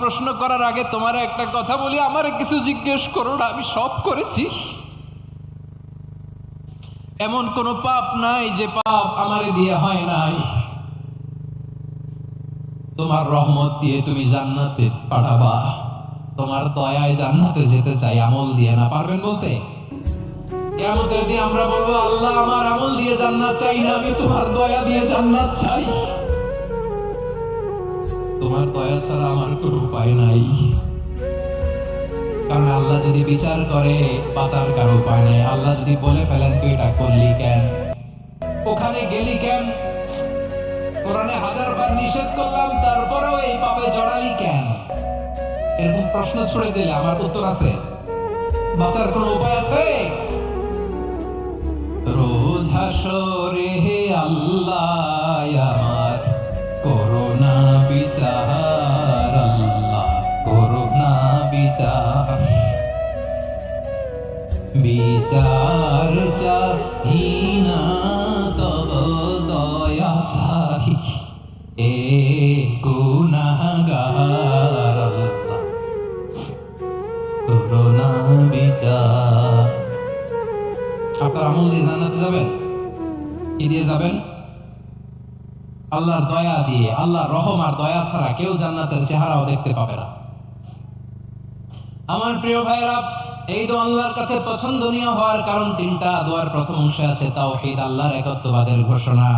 প্রশ্ন করার আগে তোমার একটা কথা বলি, আমারে কিছু জিজ্ঞেস করো না, আমি সব করেছি। এমন কোন পাপ নাই যে পাপ আমারে দিয়ে হয় নাই। তোমার রহমত দিয়ে তুমি জান্নাতে পাঠাবা, তোমার দয়ায় জান্নাতে যেতে চাই, আমল দিয়ে না। পারবেন বলতে? কিয়ামতের দিন আমরা বলবো, আল্লাহ আমার আমল দিয়ে জান্নাত চাই না, আমি তোমার দয়া দিয়ে জান্নাত চাই। তোমার দয়া ছাড়া আমার কোনো উপায় নাই। কারণ আল্লাহ যদি বিচার করে বাঁচার কারো উপায় নেই। আল্লাহ যদি বলে ফেলেন তুই এটা করলি কেন, ওখানে গেলি কেন, কোরআনে 1000 বার নিষেধ করলাম তারপরেও এই পাপে জড়ালি কেন, এরকম প্রশ্ন ছুড়ে দিলে আমার উত্তর আছে? বাঁচার কোনো উপায় আছে? রোজ হাসরে হে আল্লাহ আমার করোনা বিচার, আল্লাহ করোনা বিচার, বিচার চাহি না তব দয়া চাই, এ গুনাহগার আল্লাহ করোনা বিচার। আপনার আমল দিয়ে জান্নাতে যাবেন? কি দিয়ে যাবেন? আল্লাহর দয়া দিয়ে। আল্লাহর রহম আর দয়া ছাড়া কেউ জান্নাতের চেহারাও দেখতে পাবে না। আমার প্রিয় ভাইরা, এই দোয়া আল্লাহর কাছে পছন্দনীয় হওয়ার কারণ তিনটা। দোয়ার প্রথম অংশে আছে তাওহীদ, আল্লাহর একত্ববাদের ঘোষণা।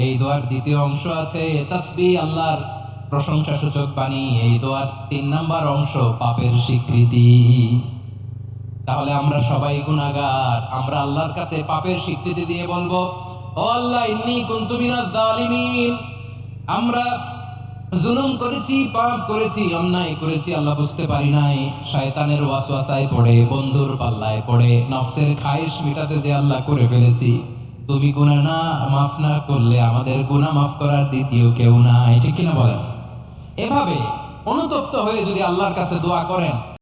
এই দোয়ার দ্বিতীয় অংশ আছে তাসবিহ, আল্লাহর প্রশংসা সূচক বাণী। এই দোয়ার 3 নাম্বার অংশ পাপের স্বীকৃতি। তাহলে আমরা সবাই গুনাহগার। আমরা আল্লাহর কাছে পাপের স্বীকৃতি দিয়ে বলবো, ও আল্লাহ ইন্নী কুনতু মিনাজ জালিমিন, আমরা জুলুম করেছি, পাপ করেছি, অন্যায় করেছি, আল্লাহ বুঝতে পারি নাই, শয়তানের ওয়াসওয়াসায় পড়ে, বন্ধুর পাল্লায় পড়ে, নফসের খায়েশ মিটাতে যে আল্লাহ করে ফেলেছি। তুমি গুনাহ না মাফ না করলে আমাদের গুনাহ মাফ করার দ্বিতীয় কেউ নাই। ঠিক কিনা বলেন? এভাবে অনুতপ্ত হয়ে যদি আল্লাহর কাছে দোয়া করেন,